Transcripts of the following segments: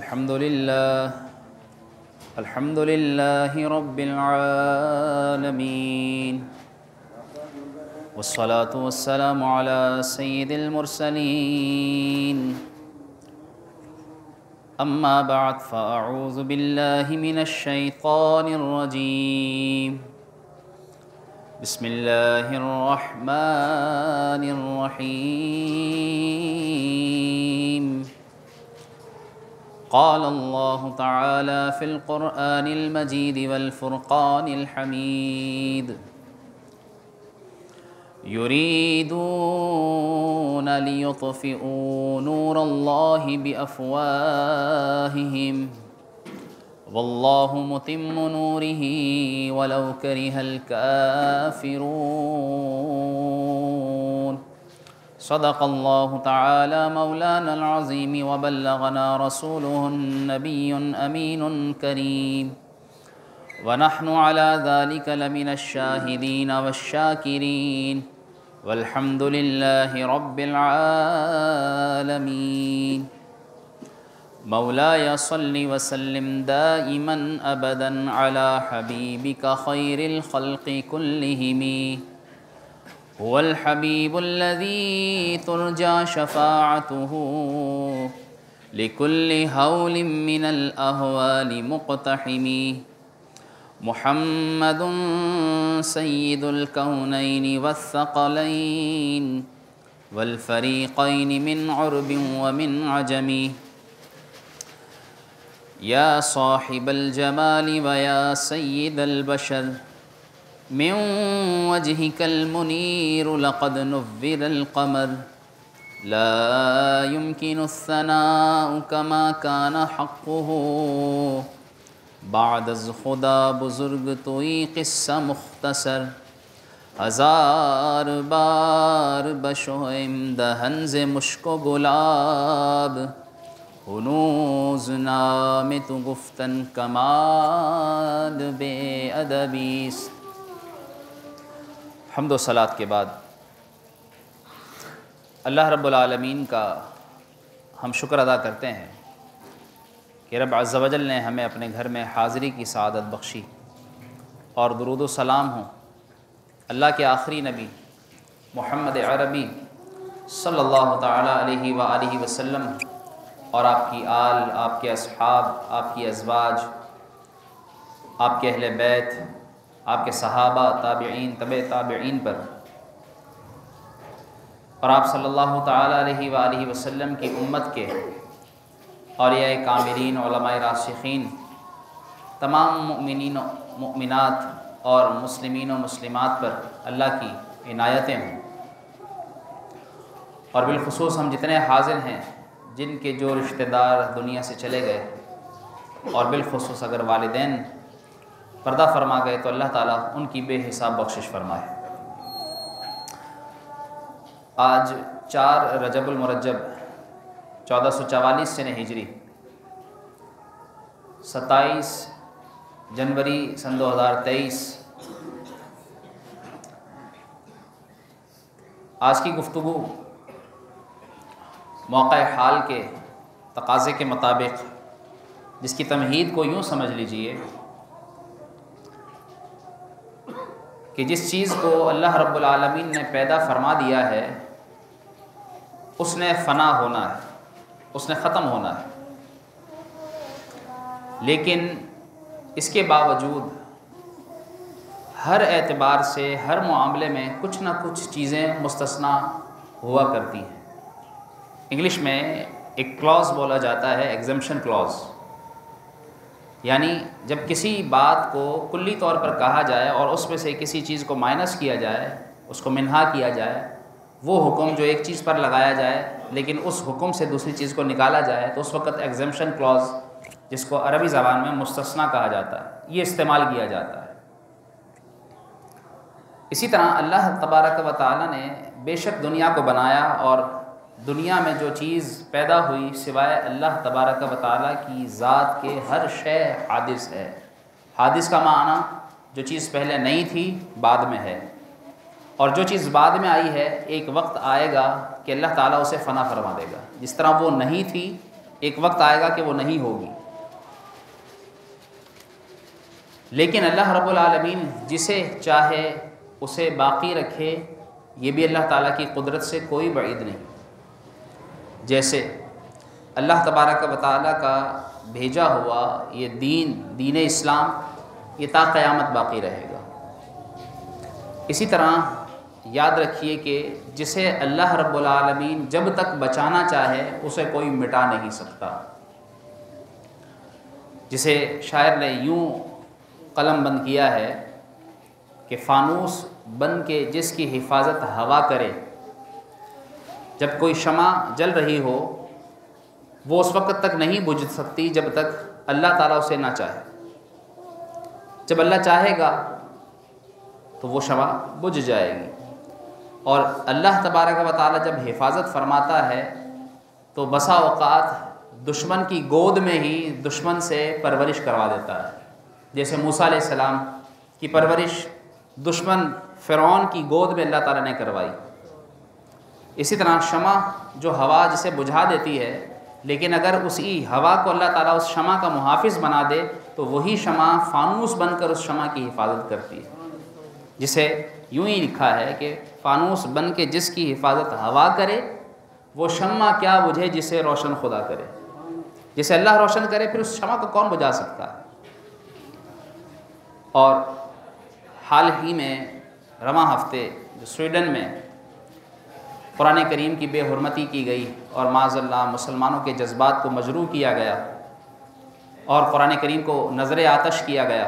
الحمد لله رب العالمين والصلاة والسلام على سيد المرسلين أما بعد فأعوذ بالله من الشيطان الرجيم بسم الله الرحمن الرحيم قال الله تعالى في القرآن المجيد والفرقان الحميد يريدون ليطفئوا نور الله بأفواههم والله متم نوره ولو كره الكافرون صدق الله تعالى مولانا العظيم وبلغنا رسوله النبي الأمين الكريم ونحن على ذلك لمن الشاهدين والشاكرين والحمد لله رب العالمين مولاي صل وسلم دائما أبدا على حبيبك خير الخلق كلهم هو الحبيب الذي ترجى شفاعته لكل هول من الأهوال مقتحم محمد سيد الكونين والثقلين والفريقين من عرب ومن عجم يا صاحب الجمال ويا سيد البشر من وجهك المنير لقد نفر القمر لا يمكن الثناء كما كان حقه بعد از خدا بزرگ توی قصہ مختصر ہزار بار بشویم دہن ز مشک و گلاب ہنوز نام تو گفتن کمال بے ادبیست۔ حمد و صلات کے بعد اللہ رب العالمین کا ہم شکر ادا کرتے ہیں کہ رب عز و جل نے ہمیں اپنے گھر میں حاضری کی سعادت بخشی، اور درود و سلام ہوں اللہ کے آخری نبی محمد عربی صلی اللہ تعالیٰ علیہ وآلہ وسلم اور آپ کی آل، آپ کے اصحاب، آپ کی ازواج، آپ کے اہل بیت، آپ کے صحابہ، تابعین، تبع تابعین پر، اور آپ صلی اللہ تعالیٰ علیہ وآلہ وسلم کی امت کے اولیاء کاملین، علماء راسخین، تمام مؤمنین و مؤمنات اور مسلمین و مسلمات پر اللہ کی عنایتیں ہوں، اور بالخصوص ہم جتنے حاضر ہیں جن کے جو رشتہ دار دنیا سے چلے گئے، اور بالخصوص اگر والدین پردہ فرما گئے تو اللہ تعالیٰ ان کی بے حساب بخشش فرمائے۔ آج 4 رجب المرجب 1444 سن ہجری، 27 جنوری سن 2023، آج کی گفتگو موقع حال کے تقاضے کے مطابق، جس کی تمہید کو یوں سمجھ لیجئے کہ جس چیز کو اللہ رب العالمین نے پیدا فرما دیا ہے اس نے فنا ہونا ہے، اس نے ختم ہونا ہے، لیکن اس کے باوجود ہر اعتبار سے ہر معاملے میں کچھ نہ کچھ چیزیں مستثنا ہوا کرتی ہیں۔ انگلش میں ایک کلاز بولا جاتا ہے، ایگزمپشن کلاز، یعنی جب کسی بات کو کلی طور پر کہا جائے اور اس میں سے کسی چیز کو مائنس کیا جائے، اس کو منہا کیا جائے، وہ حکم جو ایک چیز پر لگایا جائے لیکن اس حکم سے دوسری چیز کو نکالا جائے، تو اس وقت ایگزمپشن کلاز، جس کو عربی زبان میں مستثنا کہا جاتا ہے، یہ استعمال کیا جاتا ہے۔ اسی طرح اللہ تبارک و تعالیٰ نے بے شک دنیا کو بنایا، اور دنیا میں جو چیز پیدا ہوئی سوائے اللہ تبارک و تعالیٰ کی ذات کے ہر شے حادث ہے۔ حادث کا معنی جو چیز پہلے نہیں تھی بعد میں ہے، اور جو چیز بعد میں آئی ہے ایک وقت آئے گا کہ اللہ تعالیٰ اسے فنا فرما دے گا۔ جس طرح وہ نہیں تھی ایک وقت آئے گا کہ وہ نہیں ہوگی، لیکن اللہ رب العالمین جسے چاہے اسے باقی رکھے، یہ بھی اللہ تعالیٰ کی قدرت سے کوئی بعید نہیں۔ جیسے اللہ تبارک و تعالیٰ کا بھیجا ہوا یہ دین اسلام یہ تا قیامت باقی رہے گا۔ اسی طرح یاد رکھیے کہ جسے اللہ رب العالمین جب تک بچانا چاہے اسے کوئی مٹا نہیں سکتا۔ جسے شاعر نے یوں قلم بند کیا ہے کہ فانوس بن کے جس کی حفاظت ہوا کرے، جب کوئی شمع جل رہی ہو وہ اس وقت تک نہیں بجھ سکتی جب تک اللہ تعالیٰ اسے نہ چاہے۔ جب اللہ چاہے گا تو وہ شمع بجھ جائے گی، اور اللہ تبارک و تعالیٰ جب حفاظت فرماتا ہے تو بسا اوقات دشمن کی گود میں ہی دشمن سے پرورش کروا دیتا ہے، جیسے موسیٰ علیہ السلام کی پرورش دشمن فرعون کی گود میں اللہ تعالیٰ نے کروائی۔ اسی طرح شمع جو ہوا جسے بجھا دیتی ہے، لیکن اگر اسی ہوا کو اللہ تعالیٰ اس شمع کا محافظ بنا دے تو وہی شمع فانوس بن کر اس شمع کی حفاظت کرتی ہے۔ جسے یوں ہی لکھا ہے کہ فانوس بن کے جس کی حفاظت ہوا کرے وہ شمع کیا بجھے جسے روشن خدا کرے۔ جسے اللہ روشن کرے پھر اس شمع کو کون بجھا سکتا ہے۔ اور حال ہی میں رواں ہفتے جو سویڈن میں قرآن کریم کی بے حرمتی کی گئی اور معاذ اللہ مسلمانوں کے جذبات کو مجروح کیا گیا اور قرآن کریم کو نظر آتش کیا گیا،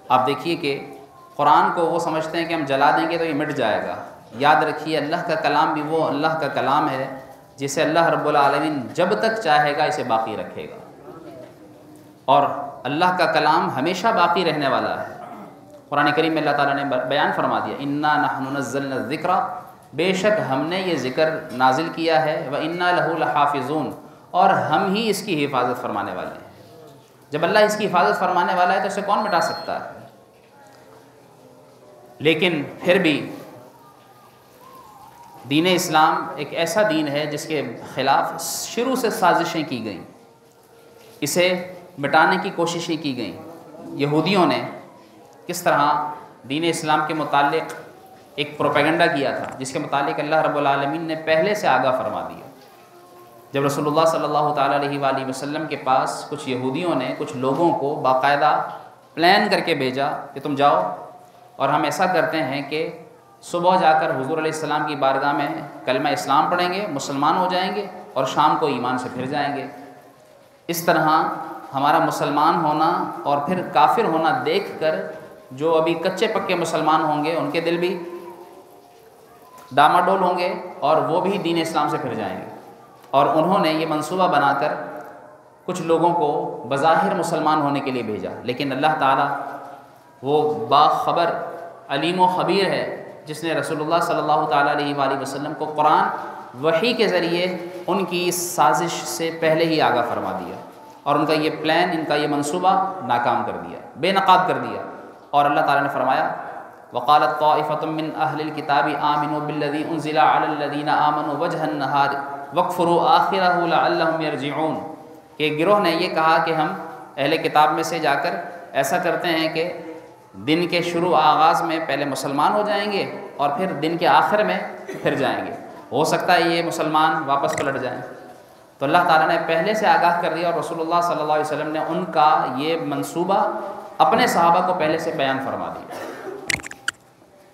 آپ دیکھیے کہ قرآن کو وہ سمجھتے ہیں کہ ہم جلا دیں گے تو یہ مٹ جائے گا۔ یاد رکھیے اللہ کا کلام بھی وہ اللہ کا کلام ہے جسے اللہ رب العالمین جب تک چاہے گا اسے باقی رکھے گا، اور اللہ کا کلام ہمیشہ باقی رہنے والا ہے۔ قرآن کریم میں اللہ تعالیٰ نے بیان فرما دیا انا نحن نزلنا الذکر، بے شک ہم نے یہ ذکر نازل کیا ہے، وَإِنَّا لَهُ لَحَافِظُونَ، اور ہم ہی اس کی حفاظت فرمانے والے ہیں۔ جب اللہ اس کی حفاظت فرمانے والا ہے تو اسے کون مٹا سکتا ہے؟ لیکن پھر بھی دین اسلام ایک ایسا دین ہے جس کے خلاف شروع سے سازشیں کی گئیں، اسے مٹانے کی کوششیں کی گئیں۔ یہودیوں نے کس طرح دین اسلام کے متعلق ایک پروپیگنڈا کیا تھا جس کے متعلق اللہ رب العالمین نے پہلے سے آگاہ فرما دیا۔ جب رسول اللہ صلی اللہ تعالیٰ علیہ وآلہ وسلم کے پاس کچھ یہودیوں نے کچھ لوگوں کو باقاعدہ پلان کر کے بھیجا کہ تم جاؤ اور ہم ایسا کرتے ہیں کہ صبح جا کر حضور علیہ السلام کی بارگاہ میں کلمہ اسلام پڑھیں گے، مسلمان ہو جائیں گے، اور شام کو ایمان سے پھر جائیں گے۔ اس طرح ہمارا مسلمان ہونا اور پھر کافر ہونا دیکھ کر جو ابھی کچے پکے مسلمان ہوں گے ان کے دل بھی ڈاماڈول ہوں گے اور وہ بھی دین اسلام سے پھر جائیں گے۔ اور انہوں نے یہ منصوبہ بنا کر کچھ لوگوں کو بظاہر مسلمان ہونے کے لیے بھیجا، لیکن اللہ تعالیٰ وہ باخبر علیم و خبیر ہے جس نے رسول اللہ صلی اللہ تعالیٰ علیہ وآلہ وسلم کو قرآن وحی کے ذریعے ان کی اس سازش سے پہلے ہی آگاہ فرما دیا، اور ان کا یہ پلان، ان کا یہ منصوبہ ناکام کر دیا، بے نقاب کر دیا۔ اور اللہ تعالیٰ نے فرمایا وقالت طائفة من اہل الکتاب آمنوا بالذی انزل علی الذین آمنوا وجہ النہار واکفروا آخرہ لعلہم یرجعون، کہ ایک گروہ نے یہ کہا کہ ہم اہل کتاب میں سے جا کر ایسا کرتے ہیں کہ دن کے شروع آغاز میں پہلے مسلمان ہو جائیں گے اور پھر دن کے آخر میں پھر جائیں گے، ہو سکتا ہے یہ مسلمان واپس پلٹ جائیں۔ تو اللہ تعالیٰ نے پہلے سے آگاہ کر دیا، اور رسول اللہ صلی اللہ علیہ وسلم نے ان کا یہ منصوبہ اپنے صحابہ کو پہلے سے بیان فرما دیا۔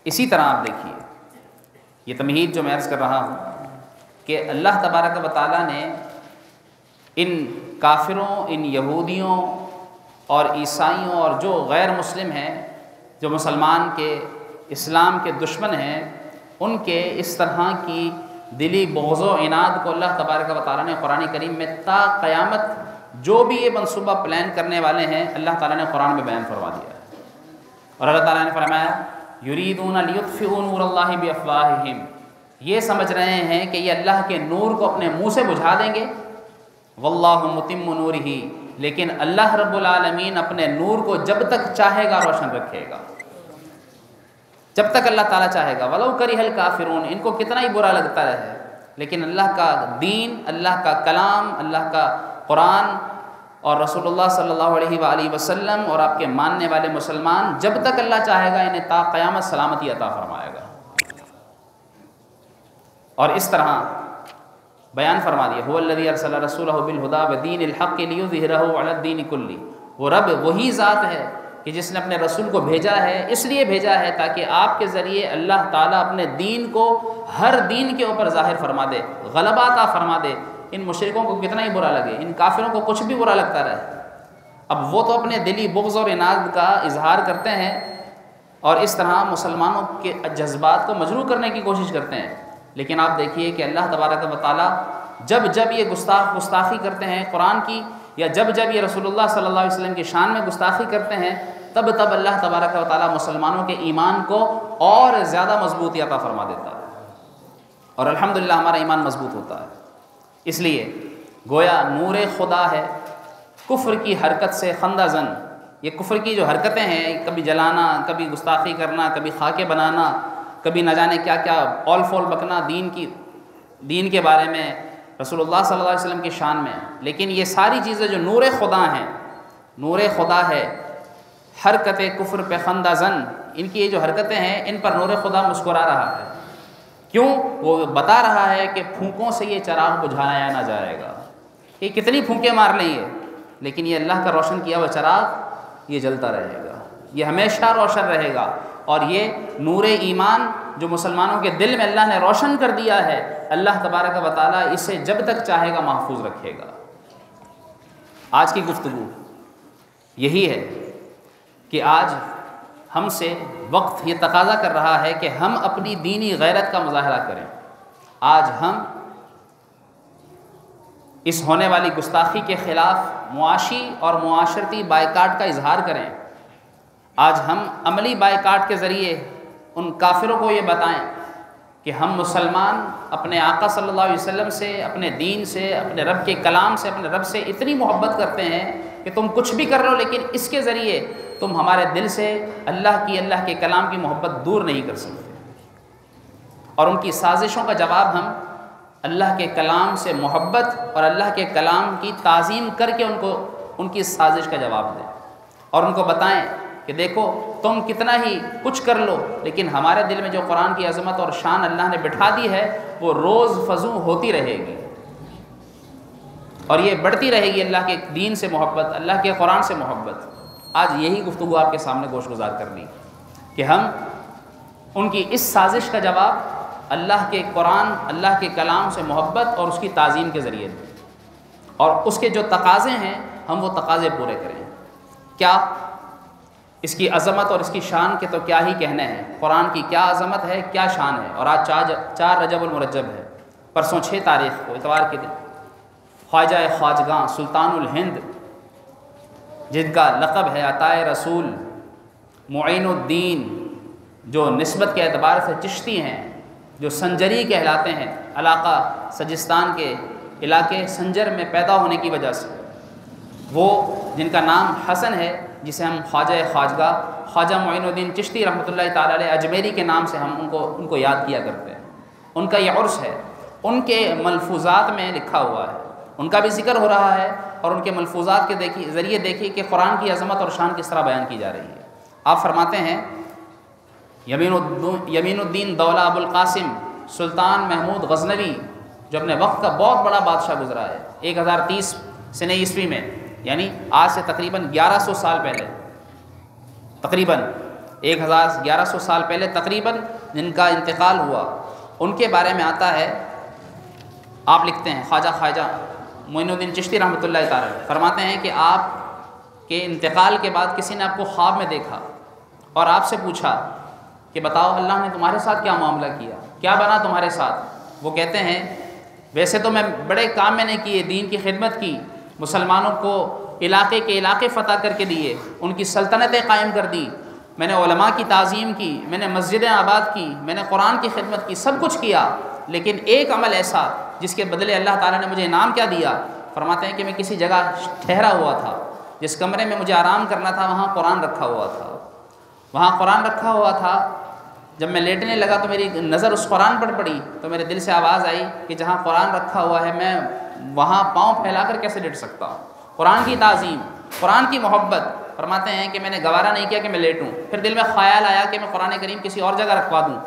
اسی طرح آپ دیکھیے یہ تمہید جو میں عرض کر رہا ہوں کہ اللہ تبارک و تعالیٰ نے ان کافروں، ان یہودیوں اور عیسائیوں اور جو غیر مسلم ہیں، جو مسلمان کے اسلام کے دشمن ہیں، ان کے اس طرح کی دلی بغض و عناد کو اللہ تبارک و تعالیٰ نے قرآن کریم میں تا قیامت جو بھی یہ منصوبہ پلان کرنے والے ہیں اللہ تعالیٰ نے قرآن میں بیان فرما دیا ہے۔ اور اللہ تعالیٰ نے فرمایا یریدون لیطفئوا نور اللہ بافواہہم، یہ سمجھ رہے ہیں کہ یہ اللہ کے نور کو اپنے منہ سے بجھا دیں گے، واللہ متم نورہ، لیکن اللہ رب العالمین اپنے نور کو جب تک چاہے گا روشن رکھے گا، جب تک اللہ تعالیٰ چاہے گا۔ ولو کرہ الکافرون، ان کو کتنا ہی برا لگتا رہے، لیکن اللہ کا دین، اللہ کا کلام، اللہ کا قرآن اور رسول اللہ صلی اللہ علیہ وآلہ وسلم اور آپ کے ماننے والے مسلمان جب تک اللہ چاہے گا انہیں تا قیامت سلامتی عطا فرمائے گا۔ اور اس طرح بیان فرما دیا، هو الذی ارسل رسولہ بالہدی ودین الحق لیظہرہ علی الدین کلہ، وہ رب وہی ذات ہے کہ جس نے اپنے رسول کو بھیجا ہے، اس لیے بھیجا ہے تاکہ آپ کے ذریعے اللہ تعالیٰ اپنے دین کو ہر دین کے اوپر ظاہر فرما دے، غلبہ عطا فرما دے۔ ان مشرکوں کو کتنا ہی برا لگے، ان کافروں کو کچھ بھی برا لگتا رہے، اب وہ تو اپنے دلی بغض اور عناد کا اظہار کرتے ہیں اور اس طرح مسلمانوں کے جذبات کو مجروح کرنے کی کوشش کرتے ہیں، لیکن آپ دیکھیے کہ اللہ تبارک و تعالیٰ جب یہ گستاخی کرتے ہیں قرآن کی، یا جب یہ رسول اللہ صلی اللہ علیہ وسلم کی شان میں گستاخی کرتے ہیں، تب اللہ تبارک و تعالیٰ مسلمانوں کے ایمان کو اور زیادہ مضبوطی عطا فرما دیتا ہے، اور الحمدللہ ہمارا ایمان مضبوط ہوتا ہے۔ اس لیے گویا نور خدا ہے، کفر کی حرکت سے خندہ زن، یہ کفر کی جو حرکتیں ہیں، کبھی جلانا، کبھی گستاخی کرنا، کبھی خاکے بنانا، کبھی نہ جانے کیا کیا اول فول بکنا دین کے بارے میں، رسول اللہ صلی اللہ علیہ وسلم کی شان میں، لیکن یہ ساری چیزیں جو نور خدا ہیں، نور خدا ہے، حرکت کفر پہ خندہ زن، ان کی یہ جو حرکتیں ہیں ان پر نور خدا مسکرا رہا ہے۔ کیوں؟ وہ بتا رہا ہے کہ پھونکوں سے یہ چراغ بجھایا نہ جائے گا، یہ کتنی پھونکیں مار لیں یہ، لیکن یہ اللہ کا روشن کیا ہوا چراغ یہ جلتا رہے گا، یہ ہمیشہ روشن رہے گا، اور یہ نور ایمان جو مسلمانوں کے دل میں اللہ نے روشن کر دیا ہے، اللہ تبارک و تعالیٰ اسے جب تک چاہے گا محفوظ رکھے گا۔ آج کی گفتگو یہی ہے کہ آج ہم سے وقت یہ تقاضا کر رہا ہے کہ ہم اپنی دینی غیرت کا مظاہرہ کریں۔ آج ہم اس ہونے والی گستاخی کے خلاف معاشی اور معاشرتی بائیکاٹ کا اظہار کریں۔ آج ہم عملی بائیکاٹ کے ذریعے ان کافروں کو یہ بتائیں کہ ہم مسلمان اپنے آقا صلی اللہ علیہ وسلم سے، اپنے دین سے، اپنے رب کے کلام سے، اپنے رب سے اتنی محبت کرتے ہیں کہ تم کچھ بھی کر لو، لیکن اس کے ذریعے تم ہمارے دل سے اللہ کے کلام کی محبت دور نہیں کر سکتے، اور ان کی سازشوں کا جواب ہم اللہ کے کلام سے محبت اور اللہ کے کلام کی تعظیم کر کے ان کی سازش کا جواب دیں، اور ان کو بتائیں کہ دیکھو تم کتنا ہی کچھ کر لو، لیکن ہمارے دل میں جو قرآن کی عظمت اور شان اللہ نے بٹھا دی ہے وہ روز فزوں ہوتی رہے گی، اور یہ بڑھتی رہے گی اللہ کے دین سے محبت، اللہ کے قرآن سے محبت۔ آج یہی گفتگو آپ کے سامنے گوش گزار کرنی کہ ہم ان کی اس سازش کا جواب اللہ کے قرآن، اللہ کے کلام سے محبت اور اس کی تعظیم کے ذریعے دیں، اور اس کے جو تقاضے ہیں ہم وہ تقاضے پورے کریں۔ کیا اس کی عظمت اور اس کی شان کے تو کیا ہی کہنے ہیں، قرآن کی کیا عظمت ہے، کیا شان ہے، اور آج 4 رجب المرجب ہے، پرسوں 6 تاریخ کو اتوار کے دن خواجہ خواجگاں سلطان الہند، جن کا لقب ہے عطائے رسول، معین الدین، جو نسبت کے اعتبار سے چشتی ہیں، جو سنجری کہلاتے ہیں، علاقہ سجستان کے علاقے سنجر میں پیدا ہونے کی وجہ سے، وہ جن کا نام حسن ہے، جسے ہم خواجہ خواجگاہ خواجہ معین الدین چشتی رحمۃ اللہ تعالی علیہ اجمیری کے نام سے ہم ان کو یاد کیا کرتے ہیں۔ ان کا یہ عرس ہے، ان کے ملفوظات میں لکھا ہوا ہے، ان کا بھی ذکر ہو رہا ہے، اور ان کے ملفوظات کے ذریعے دیکھیے کہ قرآن کی عظمت اور شان کس طرح بیان کی جا رہی ہے۔ آپ فرماتے ہیں یمین الدین دولہ ابو القاسم سلطان محمود غزنوی، جو اپنے وقت کا بہت بڑا بادشاہ گزرا ہے 1030 سنہ عیسوی میں، یعنی آج سے تقریباً 1100 سال پہلے، تقریباً 1100 سال پہلے تقریباً جن کا انتقال ہوا، ان کے بارے میں آتا ہے، آپ لکھتے ہیں خواجہ معین الدین چشتی رحمۃ اللہ تعالی فرماتے ہیں کہ آپ کے انتقال کے بعد کسی نے آپ کو خواب میں دیکھا اور آپ سے پوچھا کہ بتاؤ اللہ نے تمہارے ساتھ کیا معاملہ کیا، کیا بنا تمہارے ساتھ؟ وہ کہتے ہیں ویسے تو میں بڑے کام میں نے کیے، دین کی خدمت کی، مسلمانوں کو علاقے کے علاقے فتح کر کے دیے، ان کی سلطنتیں قائم کر دی، میں نے علماء کی تعظیم کی، میں نے مسجدیں آباد کی، میں نے قرآن کی خدمت کی، سب کچھ کیا، لیکن ایک عمل ایسا جس کے بدلے اللہ تعالیٰ نے مجھے انعام کیا دیا، فرماتے ہیں کہ میں کسی جگہ ٹھہرا ہوا تھا، جس کمرے میں مجھے آرام کرنا تھا وہاں قرآن رکھا ہوا تھا، جب میں لیٹنے لگا تو میری نظر اس قرآن پر پڑی تو میرے دل سے آواز آئی کہ جہاں قرآن رکھا ہوا ہے میں وہاں پاؤں پھیلا کر کیسے لیٹ سکتا ہوں. قرآن کی تعظیم، قرآن کی محبت. فرماتے ہیں کہ میں نے گوارا نہیں کیا کہ میں لیٹوں، پھر دل میں خیال آیا کہ میں قرآن کریم کسی اور جگہ رکھوا دوں،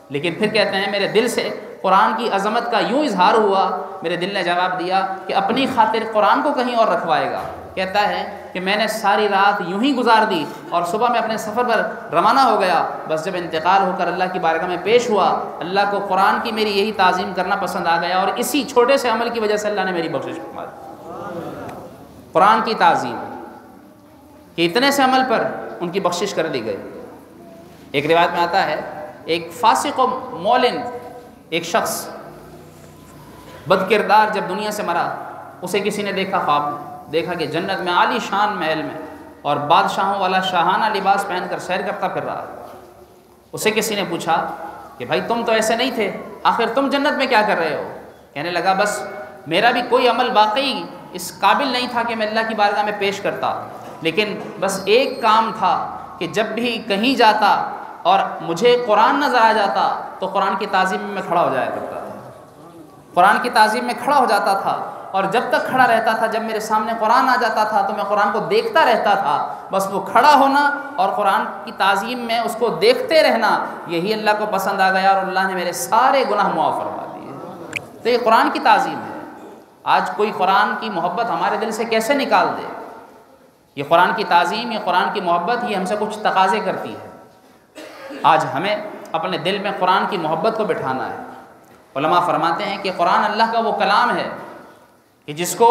لیکن پھر کہتے ہیں میرے دل سے قرآن کی عظمت کا یوں اظہار ہوا، میرے دل نے جواب دیا کہ اپنی خاطر قرآن کو کہیں اور رکھوائے گا. کہتا ہے کہ میں نے ساری رات یوں ہی گزار دی اور صبح میں اپنے سفر پر روانہ ہو گیا. بس جب انتقال ہو کر اللہ کی بارگاہ میں پیش ہوا، اللہ کو قرآن کی میری یہی تعظیم کرنا پسند آ گیا، اور اسی چھوٹے سے عمل کی وجہ سے اللہ نے میری بخشش فرما دی. قرآن کی تعظیم کہ اتنے سے عمل پر ان کی بخشش کر دی گئی. ایک روایت میں آتا ہے ایک فاسق و مولن ایک شخص بد کردار جب دنیا سے مرا، اسے کسی نے دیکھا، خواب میں دیکھا کہ جنت میں عالی شان محل میں اور بادشاہوں والا شاہانہ لباس پہن کر سیر کرتا پھر رہا. اسے کسی نے پوچھا کہ بھائی تم تو ایسے نہیں تھے، آخر تم جنت میں کیا کر رہے ہو؟ کہنے لگا بس میرا بھی کوئی عمل واقعی اس قابل نہیں تھا کہ میں اللہ کی بارگاہ میں پیش کرتا، لیکن بس ایک کام تھا کہ جب بھی کہیں جاتا اور مجھے قرآن نظر آ جاتا تو قرآن کی تعظیم میں کھڑا ہو جایا کرتا تھا. قرآن کی تعظیم میں کھڑا ہو جاتا تھا، اور جب تک کھڑا رہتا تھا، جب میرے سامنے قرآن آ جاتا تھا تو میں قرآن کو دیکھتا رہتا تھا. بس وہ کھڑا ہونا اور قرآن کی تعظیم میں اس کو دیکھتے رہنا یہی اللہ کو پسند آ گیا، اور اللہ نے میرے سارے گناہ معاف فرما دیے. تو یہ قرآن کی تعظیم ہے. آج کوئی قرآن کی محبت ہمارے دل سے کیسے نکال دے؟ یہ قرآن کی تعظیم، یہ قرآن کی محبت، یہ ہم سے کچھ تقاضے کرتی ہے. آج ہمیں اپنے دل میں قرآن کی محبت کو بٹھانا ہے. علماء فرماتے ہیں کہ قرآن اللہ کا وہ کلام ہے کہ جس کو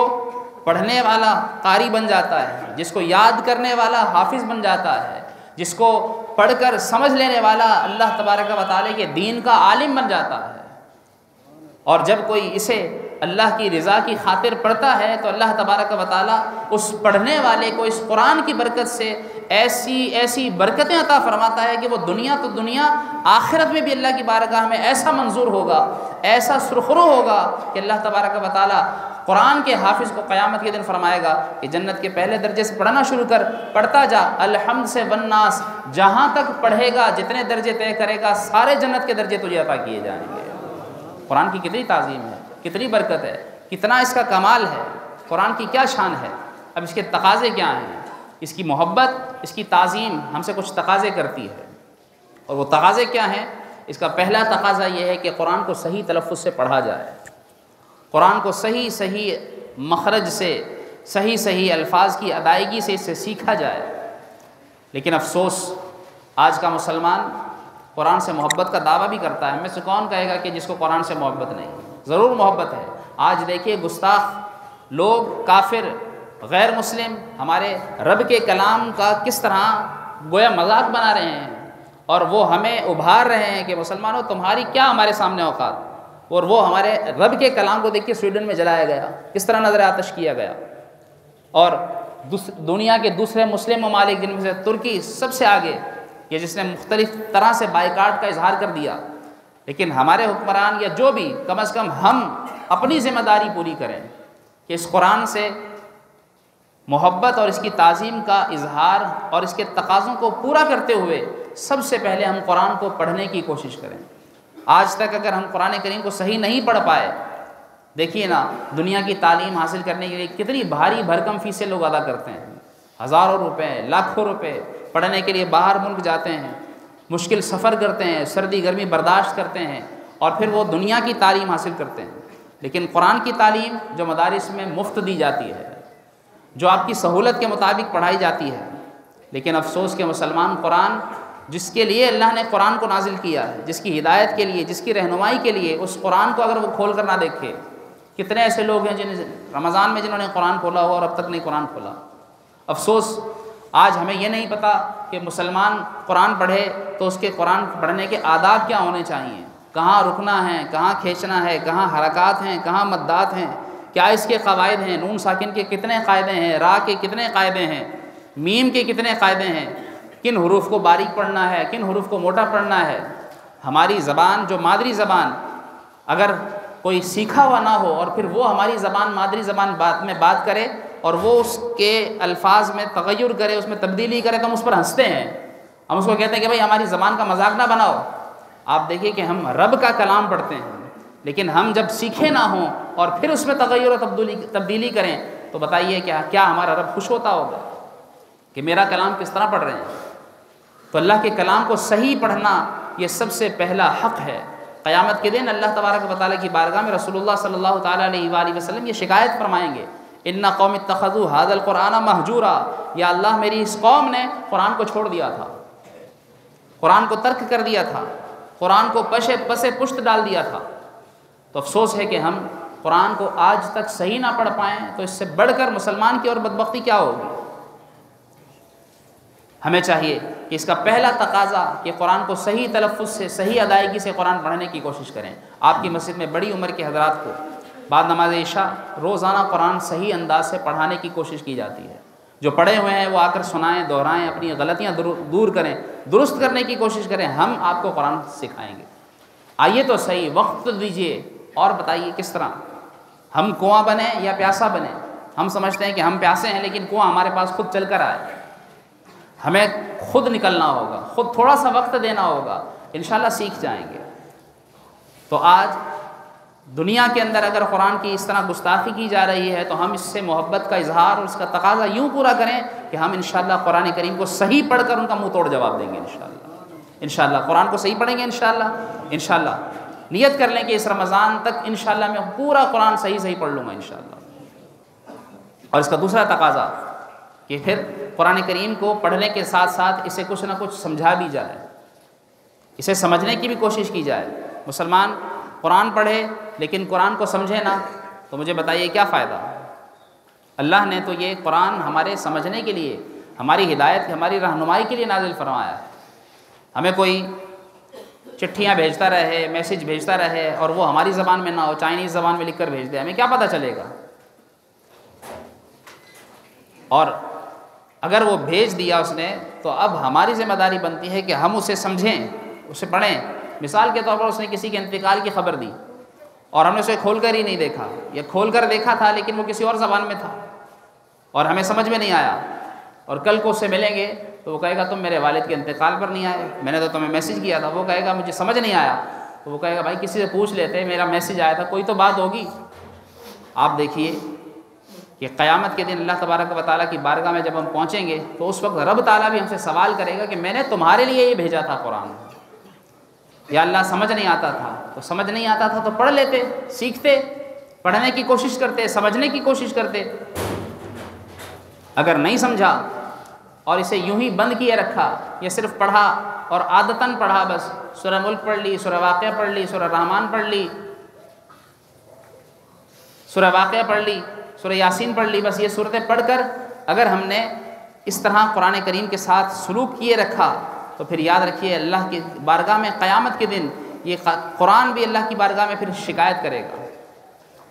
پڑھنے والا قاری بن جاتا ہے، جس کو یاد کرنے والا حافظ بن جاتا ہے، جس کو پڑھ کر سمجھ لینے والا اللہ تبارک و تعالیٰ کے دین کا عالم بن جاتا ہے. اور جب کوئی اسے اللہ کی رضا کی خاطر پڑھتا ہے تو اللہ تبارک و تعالیٰ اس پڑھنے والے کو اس قرآن کی برکت سے ایسی برکتیں عطا فرماتا ہے کہ وہ دنیا تو دنیا، آخرت میں بھی اللہ کی بارگاہ میں ایسا منظور ہوگا، ایسا سرخرو ہوگا کہ اللہ تبارک و تعالیٰ قرآن کے حافظ کو قیامت کے دن فرمائے گا کہ جنت کے پہلے درجے سے پڑھنا شروع کر، پڑھتا جا الحمد سے والناس، جہاں تک پڑھے گا جتنے درجے طے کرے گا سارے جنت کے درجے تجھے عطا کیے جائیں گے. قرآن کی کتنی تعظیم ہے، کتنی برکت ہے، کتنا اس کا کمال ہے، قرآن کی کیا شان ہے. اب اس کے تقاضے کیا ہیں؟ اس کی محبت، اس کی تعظیم ہم سے کچھ تقاضے کرتی ہے، اور وہ تقاضے کیا ہیں؟ اس کا پہلا تقاضا یہ ہے کہ قرآن کو صحیح تلفظ سے پڑھا جائے، قرآن کو صحیح مخرج سے، صحیح الفاظ کی ادائیگی سے اس سے سیکھا جائے. لیکن افسوس آج کا مسلمان قرآن سے محبت کا دعویٰ بھی کرتا ہے. میں سے کون کہے گا کہ جس کو قرآن سے محبت نہیں؟ ضرور محبت ہے. آج دیکھیے گستاخ لوگ، کافر، غیر مسلم ہمارے رب کے کلام کا کس طرح گویا مذاق بنا رہے ہیں، اور وہ ہمیں ابھار رہے ہیں کہ مسلمانوں تمہاری کیا ہمارے سامنے اوقات. اور وہ ہمارے رب کے کلام کو دیکھ کے سویڈن میں جلایا گیا، کس طرح نظر آتش کیا گیا. اور دنیا کے دوسرے مسلم ممالک جن میں سے ترکی سب سے آگے، کہ جس نے مختلف طرح سے بائیکاٹ کا اظہار کر دیا. لیکن ہمارے حکمران یا جو بھی، کم از کم ہم اپنی ذمہ داری پوری کریں کہ اس قرآن سے محبت اور اس کی تعظیم کا اظہار اور اس کے تقاضوں کو پورا کرتے ہوئے سب سے پہلے ہم قرآن کو پڑھنے کی کوشش کریں. آج تک اگر ہم قرآن کریم کو صحیح نہیں پڑھ پائے، دیکھیے نا دنیا کی تعلیم حاصل کرنے کے لیے کتنی بھاری بھرکم فیسیں لوگ ادا کرتے ہیں، ہزاروں روپے، لاکھوں روپے پڑھنے کے لیے باہر ملک جاتے ہیں، مشکل سفر کرتے ہیں، سردی گرمی برداشت کرتے ہیں، اور پھر وہ دنیا کی تعلیم حاصل کرتے ہیں. لیکن قرآن کی تعلیم جو مدارس میں مفت دی جاتی ہے، جو آپ کی سہولت کے مطابق پڑھائی جاتی ہے، لیکن افسوس کہ مسلمان قرآن جس کے لیے اللہ نے قرآن کو نازل کیا ہے، جس کی ہدایت کے لیے، جس کی رہنمائی کے لیے، اس قرآن کو اگر وہ کھول کر نہ دیکھے. کتنے ایسے لوگ ہیں رمضان میں جنہوں نے قرآن کھولا ہوا اور اب تک نہیں قرآن کھولا. افسوس آج ہمیں یہ نہیں پتہ کہ مسلمان قرآن پڑھے تو اس کے قرآن پڑھنے کے آداب کیا ہونے چاہیے، کہاں رکنا ہے، کہاں کھینچنا ہے، کہاں حرکات ہیں، کہاں مدات ہیں، کیا اس کے قواعد ہیں، نون ساکن کے کتنے قاعدے ہیں، را کے کتنے قاعدے ہیں، میم کے کتنے قاعدے ہیں، کن حروف کو باریک پڑھنا ہے، کن حروف کو موٹا پڑھنا ہے. ہماری زبان جو مادری زبان اگر کوئی سیکھا ہوا نہ ہو اور پھر وہ ہماری زبان مادری زبان میں بات کرے اور وہ اس کے الفاظ میں تغیر کرے، اس میں تبدیلی کرے، تو ہم اس پر ہنستے ہیں. ہم اس کو کہتے ہیں کہ بھائی ہماری زبان کا مذاق نہ بناؤ. آپ دیکھیے کہ ہم رب کا کلام پڑھتے ہیں، لیکن ہم جب سیکھے نہ ہوں اور پھر اس میں تغیر و تبدیلی کریں تو بتائیے کیا ہمارا رب خوش ہوتا ہوگا کہ میرا کلام کس طرح پڑھ رہے ہیں؟ تو اللہ کے کلام کو صحیح پڑھنا یہ سب سے پہلا حق ہے۔ قیامت کے دن اللہ تبارک و تعالیٰ کی بارگاہ میں رسول اللہ صلی اللہ تعالیٰ علیہ وآلہ وسلم یہ شکایت فرمائیں گے، ان قوم اتخذوا ھذا القرآن مہجورا، یا اللہ میری اس قوم نے قرآن کو چھوڑ دیا تھا، قرآن کو ترک کر دیا تھا، قرآن کو پسے پشت ڈال دیا تھا۔ تو افسوس ہے کہ ہم قرآن کو آج تک صحیح نہ پڑھ پائیں، تو اس سے بڑھ کر مسلمان کی اور بدبختی کیا ہوگی؟ ہمیں چاہیے کہ اس کا پہلا تقاضا کہ قرآن کو صحیح تلفظ سے، صحیح ادائیگی سے قرآن پڑھنے کی کوشش کریں۔ آپ کی مسجد میں بڑی عمر کے حضرات کو بعد نماز عشاء روزانہ قرآن صحیح انداز سے پڑھانے کی کوشش کی جاتی ہے۔ جو پڑھے ہوئے ہیں وہ آ کر سنائیں، دہرائیں، اپنی غلطیاں دور کریں، درست کرنے کی کوشش کریں۔ ہم آپ کو قرآن سکھائیں گے، آئیے تو صحیح، وقت دیجیے اور بتائیے کس طرح ہم کنواں بنیں یا پیاسا بنیں۔ ہم سمجھتے ہیں کہ ہم پیاسے ہیں، لیکن کنواں ہمارے پاس خود چل کر آئے، ہمیں خود نکلنا ہوگا، خود تھوڑا سا وقت دینا ہوگا، انشاءاللہ سیکھ جائیں گے۔ تو آج دنیا کے اندر اگر قرآن کی اس طرح گستاخی کی جا رہی ہے تو ہم اس سے محبت کا اظہار اور اس کا تقاضا یوں پورا کریں کہ ہم انشاءاللہ قرآن کریم کو صحیح پڑھ کر ان کا منہ توڑ جواب دیں گے انشاءاللہ قرآن کو صحیح پڑھیں گے انشاءاللہ نیت کر لیں کہ اس رمضان تک انشاءاللہ میں پورا قرآن صحیح پڑھ لوں گا انشاءاللہ۔ اور اس کا دوسرا تقاضا کہ پھر قرآن کریم کو پڑھنے کے ساتھ ساتھ اسے کچھ نہ کچھ سمجھا بھی جائے، اسے سمجھنے کی بھی کوشش کی جائے۔ مسلمان قرآن پڑھے لیکن قرآن کو سمجھے نہ تو مجھے بتائیے کیا فائدہ؟ اللہ نے تو یہ قرآن ہمارے سمجھنے کے لیے، ہماری ہدایت، ہماری رہنمائی کے لیے نازل فرمایا ہے۔ ہمیں کوئی چٹھیاں بھیجتا رہے، میسج بھیجتا رہے اور وہ ہماری زبان میں نہ ہو، چائنیز زبان میں لکھ کر بھیج دے، ہمیں کیا پتہ چلے گا؟ اور اگر وہ بھیج دیا اس نے تو اب ہماری ذمہ داری بنتی ہے کہ ہم اسے سمجھیں، اسے پڑھیں۔ مثال کے طور پر اس نے کسی کے انتقال کی خبر دی اور ہم نے اسے کھول کر ہی نہیں دیکھا، یا کھول کر دیکھا تھا لیکن وہ کسی اور زبان میں تھا اور ہمیں سمجھ میں نہیں آیا، اور کل کو اس سے ملیں گے تو وہ کہے گا تم میرے والد کے انتقال پر نہیں آئے، میں نے تو تمہیں میسج کیا تھا۔ وہ کہے گا مجھے سمجھ نہیں آیا، تو وہ کہے گا بھائی کسی سے پوچھ لیتے، میرا میسج آیا تھا، کوئی تو بات ہوگی۔ آپ دیکھیے کہ قیامت کے دن اللہ تبارک و تعالیٰ کی بارگاہ میں جب ہم پہنچیں گے تو اس وقت رب تعالیٰ بھی ہم سے سوال کرے گا کہ میں نے تمہارے لیے یہ بھیجا تھا قرآن، یا اللہ سمجھ نہیں آتا تھا تو سمجھ نہیں آتا تھا تو پڑھ لیتے، سیکھتے، پڑھنے کی کوشش کرتے، سمجھنے کی کوشش کرتے۔ اگر نہیں سمجھا اور اسے یوں ہی بند کیے رکھا، یہ صرف پڑھا اور عادتاً پڑھا، بس سورہ ملک پڑھ لی، سورہ واقعہ پڑھ لی، سورہ رحمان پڑھ لی، سورہ واقعہ پڑھ لی، سورہ یاسین پڑھ لی، بس یہ صورتیں پڑھ کر اگر ہم نے اس طرح قرآن کریم کے ساتھ سلوک کیے رکھا تو پھر یاد رکھیے اللہ کی بارگاہ میں قیامت کے دن یہ قرآن بھی اللہ کی بارگاہ میں پھر شکایت کرے گا،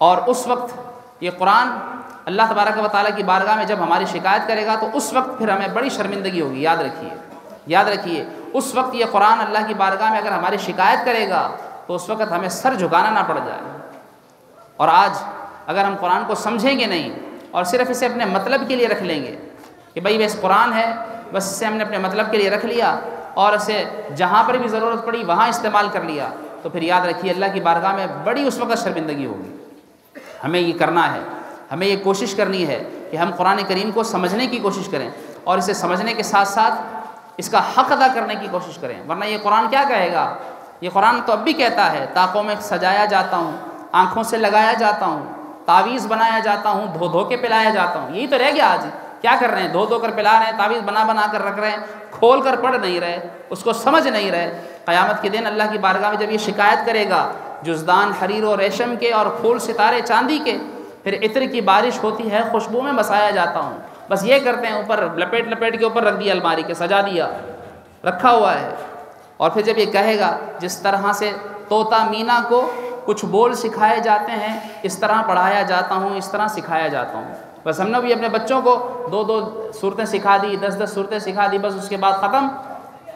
اور اس وقت یہ قرآن اللہ تبارک و تعالیٰ کی بارگاہ میں جب ہماری شکایت کرے گا تو اس وقت پھر ہمیں بڑی شرمندگی ہوگی۔ یاد رکھیے اس وقت یہ قرآن اللہ کی بارگاہ میں اگر ہماری شکایت کرے گا تو اس وقت ہمیں سر جھکانا نہ پڑ جائے۔ اور آج اگر ہم قرآن کو سمجھیں گے نہیں اور صرف اسے اپنے مطلب کے لیے رکھ لیں گے کہ بھائی بس قرآن ہے، بس اسے ہم نے اپنے مطلب کے لیے رکھ لیا اور اسے جہاں پر بھی ضرورت پڑی وہاں استعمال کر لیا، تو پھر یاد رکھیے اللہ کی بارگاہ میں بڑی اس وقت شرمندگی ہوگی۔ ہمیں یہ کرنا ہے، ہمیں یہ کوشش کرنی ہے کہ ہم قرآن کریم کو سمجھنے کی کوشش کریں اور اسے سمجھنے کے ساتھ ساتھ اس کا حق ادا کرنے کی کوشش کریں، ورنہ یہ قرآن کیا کہے گا؟ یہ قرآن تو اب بھی کہتا ہے طاقوں میں سجایا جاتا ہوں، آنکھوں سے لگایا جاتا ہوں، تعویذ بنایا جاتا ہوں، دھو دھو کے پلایا جاتا ہوں۔ یہی تو رہ گیا آج، کیا کر رہے ہیں؟ دھو دھو کر پلا رہے ہیں، تعویذ بنا بنا کر رکھ رہے ہیں، کھول کر پڑھ نہیں رہے، اس کو سمجھ نہیں رہے۔ قیامت کے دن اللہ کی بارگاہ میں جب یہ شکایت کرے گا، جزدان حریر و ریشم کے اور پھول ستارے چاندی کے، پھر عطر کی بارش ہوتی ہے، خوشبو میں بسایا جاتا ہوں، بس یہ کرتے ہیں، اوپر لپیٹ لپیٹ کے اوپر رکھ دیا، الماری کے سجا دیا، رکھا ہوا ہے۔ اور پھر جب یہ کہے گا جس طرح سے طوطا مینا کو کچھ بول سکھائے جاتے ہیں اس طرح پڑھایا جاتا ہوں، اس طرح سکھایا جاتا ہوں، بس ہم نے بھی اپنے بچوں کو 2 صورتیں سکھا دی، 10 صورتیں سکھا دی، بس اس کے بعد ختم،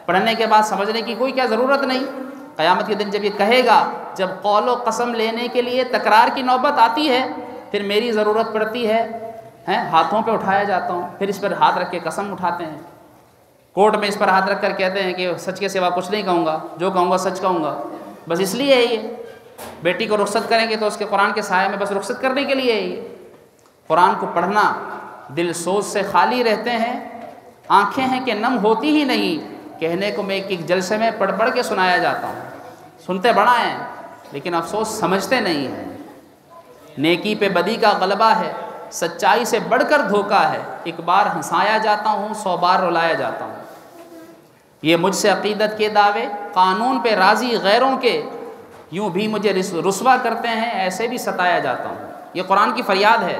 پڑھنے کے بعد سمجھنے کی کوئی کیا ضرورت نہیں۔ قیامت کے دن جب یہ کہے گا، جب قول و قسم لینے کے لیے تکرار کی نوبت آتی ہے، پھر میری ضرورت پڑتی ہے، ہاتھوں پہ اٹھایا جاتا ہوں، پھر اس پر ہاتھ رکھ کے قسم اٹھاتے ہیں، کورٹ میں اس پر ہاتھ رکھ کر کہتے ہیں کہ سچ کے سوا کچھ نہیں کہوں گا، جو کہوں گا سچ کہوں گا، بس اس لیے ہے یہ۔ بیٹی کو رخصت کریں گے تو اس کے قرآن کے سائے میں بس رخصت کرنے کے لیے ہے یہ۔ قرآن کو پڑھنا دل سوز سے خالی رہتے ہیں، آنکھیں ہیں کہ نم ہوتی ہی نہیں۔ کہنے کو میں ایک جلسے میں پڑھ پڑھ کے سنایا جاتا ہوں، سنتے بڑا ہیں لیکن افسوس سمجھتے نہیں ہیں۔ نیکی پہ بدی کا غلبہ ہے، سچائی سے بڑھ کر دھوکا ہے، ایک بار ہنسایا جاتا ہوں 100 بار رلایا جاتا ہوں۔ یہ مجھ سے عقیدت کے دعوے، قانون پہ راضی غیروں کے، یوں بھی مجھے رسوا کرتے ہیں، ایسے بھی ستایا جاتا ہوں۔ یہ قرآن کی فریاد ہے۔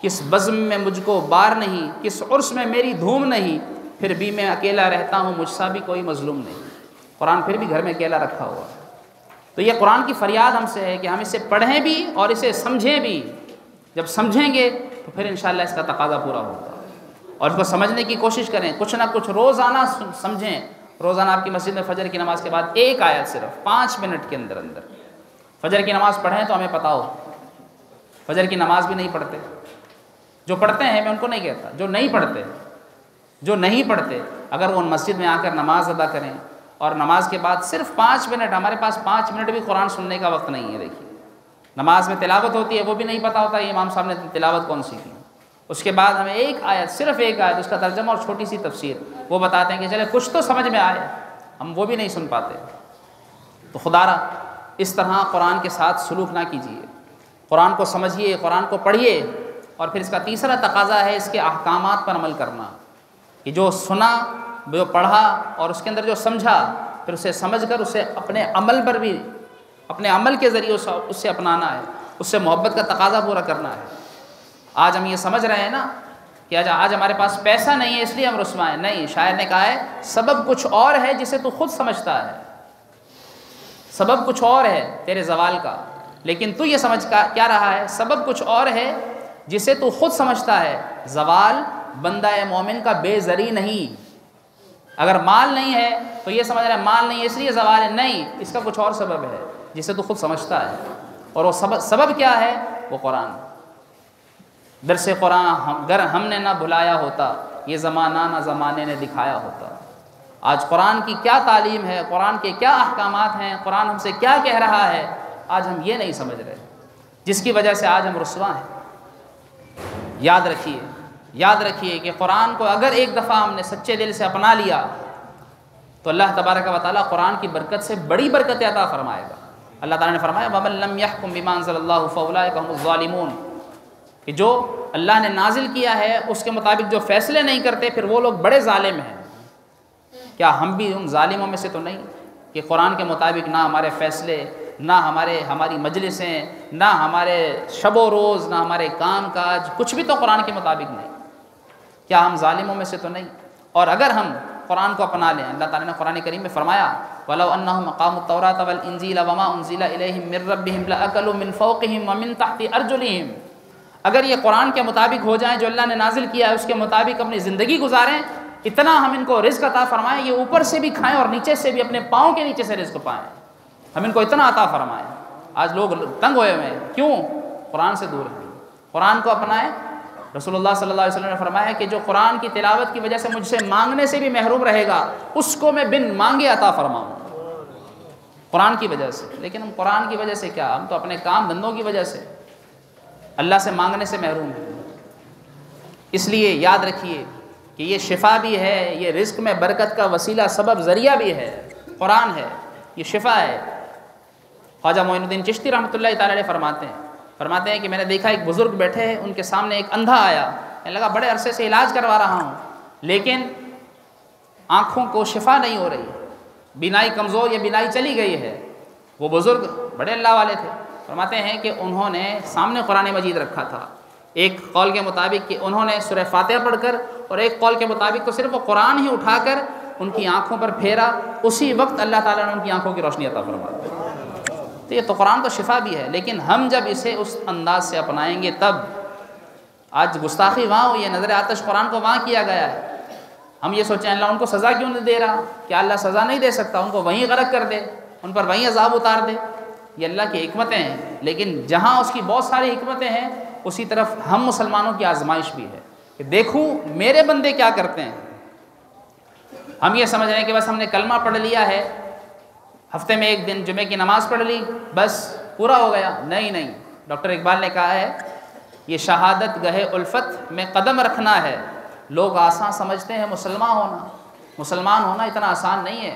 کس بزم میں مجھ کو بار نہیں، کس عرس میں میری دھوم نہیں، پھر بھی میں اکیلا رہتا ہوں، مجھ سا بھی کوئی مظلوم نہیں۔ قرآن پھر بھی گھر میں اکیلا رکھا ہوا ہے۔ تو یہ قرآن کی فریاد ہم سے ہے کہ ہم اسے پڑھیں بھی اور اسے سمجھیں بھی۔ جب سمجھیں گے تو پھر انشاءاللہ اس کا تقاضا پورا ہوگا، اور اس کو سمجھنے کی کوشش کریں، کچھ نہ کچھ روزانہ سمجھیں۔ روزانہ آپ کی مسجد میں فجر کی نماز کے بعد ایک آیت صرف 5 منٹ کے اندر فجر کی نماز پڑھیں تو ہمیں پتہ ہو۔ فجر کی نماز بھی نہیں پڑھتے، جو پڑھتے ہیں میں ان کو نہیں کہتا، جو نہیں پڑھتے اگر وہ مسجد میں آ کر نماز ادا کریں، اور نماز کے بعد صرف 5 منٹ، ہمارے پاس 5 منٹ بھی قرآن سننے کا وقت نہیں ہے۔ دیکھیے نماز میں تلاوت ہوتی ہے، وہ بھی نہیں پتہ ہوتا یہ امام صاحب نے تلاوت کون سی کی۔ اس کے بعد ہمیں ایک آیت، صرف ایک آیت، اس کا ترجمہ اور چھوٹی سی تفسیر وہ بتاتے ہیں کہ چلے کچھ تو سمجھ میں آئے، ہم وہ بھی نہیں سن پاتے۔ تو خدا را اس طرح قرآن کے ساتھ سلوک نہ کیجیے، قرآن کو سمجھیے، قرآن کو پڑھیے۔ اور پھر اس کا تیسرا تقاضا ہے اس کے احکامات پر عمل کرنا، کہ جو سنا، جو پڑھا اور اس کے اندر جو سمجھا، پھر اسے سمجھ کر اسے اپنے عمل پر بھی، اپنے عمل کے ذریعے اسے اپنانا ہے، اس سے محبت کا تقاضا پورا کرنا ہے۔ آج ہم یہ سمجھ رہے ہیں نا کہ آج ہمارے پاس پیسہ نہیں ہے اس لیے ہم رسوا ہیں، نہیں، شاعر نے کہا ہے سبب کچھ اور ہے جسے تو خود سمجھتا ہے، سبب کچھ اور ہے تیرے زوال کا، لیکن تو یہ سمجھ کیا رہا ہے، سبب کچھ اور ہے جسے تو خود سمجھتا ہے۔ زوال بندہ مومن کا بے زری نہیں۔ اگر مال نہیں ہے تو یہ سمجھ رہا ہے مال نہیں ہے اس لیے زوال ہے، نہیں، اس کا کچھ اور سبب ہے جسے تو خود سمجھتا ہے۔ اور وہ سبب کیا ہے؟ وہ قرآن۔ درس قرآن اگر ہم نے نہ بھلایا ہوتا، یہ زمانہ نہ زمانے نے دکھایا ہوتا۔ آج قرآن کی کیا تعلیم ہے، قرآن کے کیا احکامات ہیں، قرآن ہم سے کیا کہہ رہا ہے، آج ہم یہ نہیں سمجھ رہے، جس کی وجہ سے آج ہم رسوا ہیں۔ یاد رکھیے کہ قرآن کو اگر ایک دفعہ ہم نے سچے دل سے اپنا لیا تو اللہ تبارک و تعالیٰ قرآن کی برکت سے بڑی برکت عطا فرمائے گا۔ اللہ تعالیٰ نے فرمایا وَمَن لَّمْ يَحْكُم بِمَا أَنزَلَ اللَّهُ فَأُولَٰئِكَ هُمُ الظَّالِمُونَ، کہ جو اللہ نے نازل کیا ہے اس کے مطابق جو فیصلے نہیں کرتے پھر وہ لوگ بڑے ظالم ہیں۔ کیا ہم بھی ان ظالموں میں سے تو نہیں کہ قرآن کے مطابق نہ ہمارے فیصلے، نہ ہماری مجلسیں، نہ ہمارے شب و روز، نہ ہمارے کام کاج، کچھ بھی تو قرآن کے مطابق نہیں؟ کیا ہم ظالموں میں سے تو نہیں؟ اور اگر ہم قرآن کو اپنا لیں، اللہ تعالیٰ نے قرآن کریم میں فرمایا وَلَوْ أَنَّهُمْ أَقَامُوا التَّوْرَاةَ وَالْإِنجِيلَ وَمَا أُنزِلَ إِلَيْهِم مِّن رَّبِّهِمْ لَأَكَلُوا مِن فَوْقِهِمْ وَمِن تَحْتِ أَرْجُلِهِمْ، اگر یہ قرآن کے مطابق ہو جائیں، جو اللہ نے نازل کیا ہے اس کے مطابق اپنی زندگی گزاریں، اتنا ہم ان کو رزق عطا فرمائیں یہ اوپر سے بھی کھائیں اور نیچے سے بھی، اپنے پاؤں کے نیچے سے رزق پائیں، ہم ان کو اتنا عطا فرمائیں۔ آج لوگ تنگ ہوئے ہوئے ہیں، کیوں؟ قرآن سے دور ہیں۔ قرآن کو اپنائیں۔ رسول اللہ صلی اللہ علیہ وسلم نے فرمایا کہ جو قرآن کی تلاوت کی وجہ سے مجھ سے مانگنے سے بھی محروم رہے گا اس کو میں بن مانگے عطا فرماؤں، قرآن کی وجہ سے۔ لیکن ہم قرآن کی وجہ سے کیا، ہم تو اپنے کام دھندوں کی وجہ سے اللہ سے مانگنے سے محروم ہیں۔ اس لیے یاد رکھیے کہ یہ شفا بھی ہے، یہ رزق میں برکت کا وسیلہ، سبب، ذریعہ بھی ہے، قرآن ہے، یہ شفا ہے۔ خواجہ معین الدین چشتی رحمۃ اللہ تعالی علیہ فرماتے ہیں کہ میں نے دیکھا ایک بزرگ بیٹھے ہیں، ان کے سامنے ایک اندھا آیا، میں لگا بڑے عرصے سے علاج کروا رہا ہوں لیکن آنکھوں کو شفا نہیں ہو رہی، بینائی کمزور یا بینائی چلی گئی ہے۔ وہ بزرگ بڑے اللہ والے تھے، فرماتے ہیں کہ انہوں نے سامنے قرآن مجید رکھا تھا، ایک قول کے مطابق کہ انہوں نے سورہ فاتحہ پڑھ کر، اور ایک قول کے مطابق تو صرف وہ قرآن ہی اٹھا کر ان کی آنکھوں پر پھیرا، اسی وقت اللہ تعالیٰ نے ان کی آنکھوں کی روشنی عطا فرما دی۔ تو یہ تو قرآن تو شفا بھی ہے، لیکن ہم جب اسے اس انداز سے اپنائیں گے تب۔ آج گستاخی وہاں ہوئی ہے، نظر آتش قرآن کو وہاں کیا گیا ہے۔ ہم یہ سوچیں اللہ ان کو سزا کیوں نہیں دے رہا، کیا اللہ سزا نہیں دے سکتا، ان کو وہیں غرق کر دے، ان پر وہیں عذاب اتار دے؟ یہ اللہ کی حکمتیں ہیں، لیکن جہاں اس کی بہت ساری حکمتیں ہیں اسی طرف ہم مسلمانوں کی آزمائش بھی ہے کہ دیکھوں میرے بندے کیا کرتے ہیں، ہم یہ سمجھ رہے ہیں کہ بس ہم نے کلمہ پڑھ لیا ہے، ہفتے میں ایک دن جمعے کی نماز پڑھ لی، بس پورا ہو گیا۔ نہیں، ڈاکٹر اقبال نے کہا ہے یہ شہادت گہے الفت میں قدم رکھنا ہے۔ لوگ آسان سمجھتے ہیں مسلمان ہونا اتنا آسان نہیں ہے،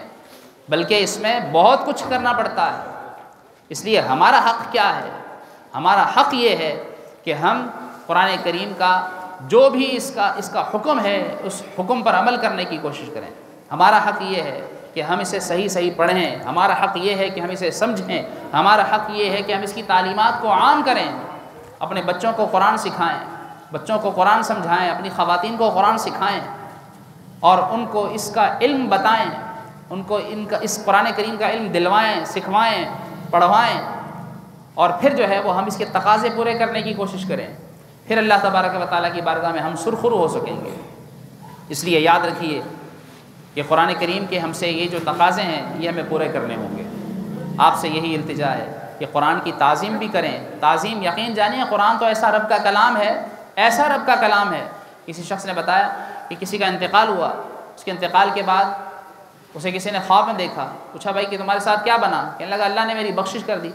بلکہ اس میں بہت کچھ کرنا پڑتا ہے۔ اس لیے ہمارا حق کیا ہے؟ ہمارا حق یہ ہے کہ ہم قرآن کریم کا جو بھی اس کا حکم ہے اس حکم پر عمل کرنے کی کوشش کریں۔ ہمارا حق یہ ہے کہ ہم اسے صحیح پڑھیں، ہمارا حق یہ ہے کہ ہم اسے سمجھیں، ہمارا حق یہ ہے کہ ہم اس کی تعلیمات کو عام کریں، اپنے بچوں کو قرآن سکھائیں، بچوں کو قرآن سمجھائیں، اپنی خواتین کو قرآن سکھائیں اور ان کو اس کا علم بتائیں، ان کو اس قرآن کریم کا علم دلوائیں، سکھوائیں، پڑھوائیں، اور پھر جو ہے وہ ہم اس کے تقاضے پورے کرنے کی کوشش کریں، پھر اللہ تبارک و تعالیٰ کی بارگاہ میں ہم سرخرو ہو سکیں گے۔ اس لیے یاد رکھیے کہ قرآن کریم کے ہم سے یہ جو تقاضے ہیں یہ ہمیں پورے کرنے ہوں گے۔ آپ سے یہی التجا ہے کہ قرآن کی تعظیم بھی کریں۔ تعظیم، یقین جانیے قرآن تو ایسا رب کا کلام ہے، ایسا رب کا کلام ہے۔ کسی شخص نے بتایا کہ کسی کا انتقال ہوا، اس کے انتقال کے بعد اسے کسی نے خواب میں دیکھا، پوچھا بھائی کہ تمہارے ساتھ کیا بنا؟ کہنے لگا اللہ نے میری بخشش کر دی۔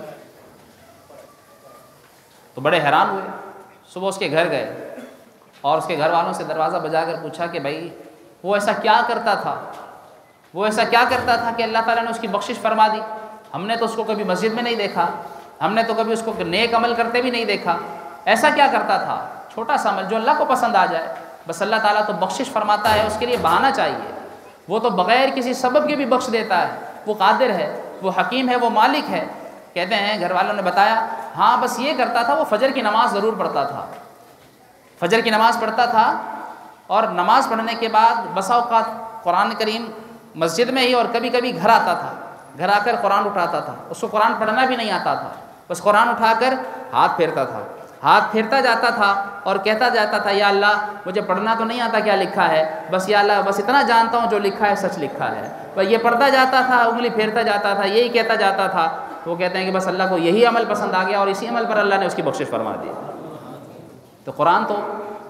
تو بڑے حیران ہوئے، صبح اس کے گھر گئے اور اس کے گھر والوں سے دروازہ بجا کر پوچھا کہ بھائی وہ ایسا کیا کرتا تھا کہ اللہ تعالیٰ نے اس کی بخشش فرما دی؟ ہم نے تو اس کو کبھی مسجد میں نہیں دیکھا، ہم نے تو کبھی اس کو نیک عمل کرتے بھی نہیں دیکھا، ایسا کیا کرتا تھا؟ چھوٹا سا عمل جو اللہ کو پسند آ جائے، بس اللہ تعالیٰ تو بخشش فرماتا ہے، اس کے لیے بہانہ چاہیے، وہ تو بغیر کسی سبب کے بھی بخش دیتا ہے، وہ قادر ہے، وہ حکیم ہے، وہ مالک ہے۔ کہتے ہیں گھر والوں نے بتایا ہاں بس یہ کرتا تھا، وہ فجر کی نماز ضرور پڑھتا تھا، فجر کی نماز پڑھتا تھا، اور نماز پڑھنے کے بعد بسا اوقات قرآن کریم مسجد میں ہی اور کبھی کبھی گھر آتا تھا، گھر آ کر قرآن اٹھاتا تھا، اس کو قرآن پڑھنا بھی نہیں آتا تھا، بس قرآن اٹھا کر ہاتھ پھیرتا جاتا تھا اور کہتا جاتا تھا یا اللہ مجھے پڑھنا تو نہیں آتا کیا لکھا ہے، بس یا اللہ بس اتنا جانتا ہوں جو لکھا ہے سچ لکھا ہے۔ بس یہ پڑھتا جاتا تھا، انگلی پھیرتا جاتا تھا، یہی کہتا جاتا تھا۔ وہ کہتے ہیں کہ بس اللہ کو یہی عمل پسند آ گیا اور اسی عمل پر اللہ نے اس کی بخشش فرما دی۔ تو قرآن تو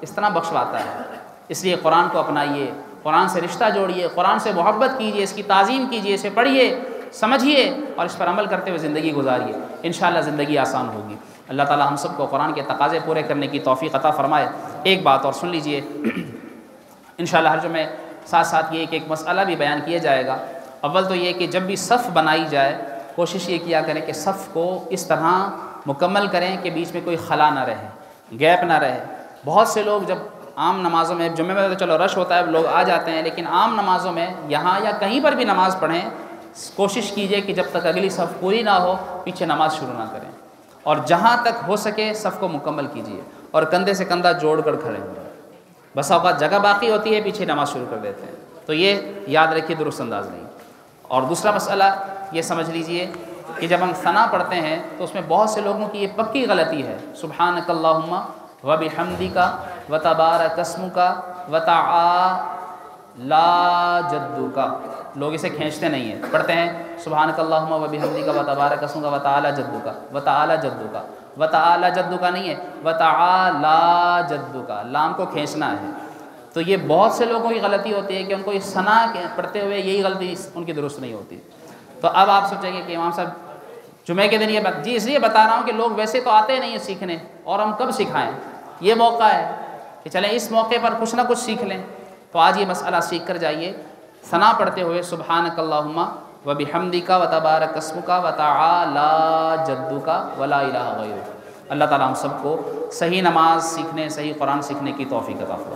اس طرح بخشواتا ہے، اس لیے قرآن کو اپنائیے، قرآن سے رشتہ جوڑیے، قرآن سے محبت کیجیے، اس کی تعظیم کیجیے، اسے پڑھیے، سمجھیے اور اس پر عمل کرتے ہوئے زندگی گزاریے، انشاءاللہ زندگی آسان ہوگی۔ اللہ تعالی ہم سب کو قرآن کے تقاضے پورے کرنے کی توفیق عطا فرمائے۔ ایک بات اور سن لیجئے، انشاءاللہ ہر جمعے ساتھ یہ ایک مسئلہ بھی بیان کیا جائے گا۔ اول تو یہ کہ جب بھی صف بنائی جائے کوشش یہ کیا کریں کہ صف کو اس طرح مکمل کریں کہ بیچ میں کوئی خلا نہ رہے، گیپ نہ رہے۔ بہت سے لوگ جب عام نمازوں میں، جمعے میں تو چلو رش ہوتا ہے لوگ آ جاتے ہیں، لیکن عام نمازوں میں یہاں یا کہیں پر بھی نماز پڑھیں کوشش کیجئے کہ جب تک اگلی صف پوری نہ ہو پیچھے نماز شروع نہ کریں، اور جہاں تک ہو سکے صف کو مکمل کیجئے اور کندھے سے کندھا جوڑ کر کھڑے ہوں۔ بس اوقات جگہ باقی ہوتی ہے پیچھے نماز شروع کر دیتے ہیں، تو یہ یاد رکھیے درست انداز نہیں۔ اور دوسرا مسئلہ یہ سمجھ لیجئے کہ جب ہم ثنا پڑھتے ہیں تو اس میں بہت سے لوگوں کی یہ پکی غلطی ہے، سبحانک اللہم وبحمدک وتبارک اسمک وتعالی جدک، لوگ اسے کھینچتے نہیں ہیں، پڑھتے ہیں سبحانک اللہم وبحمدک وتبارک اسمک وتعالی جدک، وتعالی جدک، وتعالی جدک نہیں ہے، وتعالی جدک، لام کو کھینچنا ہے۔ تو یہ بہت سے لوگوں کی غلطی ہوتی ہے کہ ان کو اس ثنا پڑھتے ہوئے یہی غلطی ان کی درست نہیں ہوتی۔ تو اب آپ سوچیں گے کہ امام صاحب جمعے کے دن یہ بات جی اس لیے بتا رہا ہوں کہ لوگ ویسے تو آتے نہیں ہیں سیکھنے، اور ہم کب سکھائیں؟ یہ موقع ہے کہ چلیں اس موقع پر کچھ نہ کچھ سیکھ لیں۔ تو آج یہ مسئلہ سیکھ کر جائیے، ثنا پڑھتے ہوئے سبحانک اللہم وبحمدک وتبارک اسمک وتعالی جدک ولا الہ غیرک۔ اللہ تعالیٰ ہم سب کو صحیح نماز سیکھنے، صحیح قرآن سیکھنے کی توفیق عطا فرمائے۔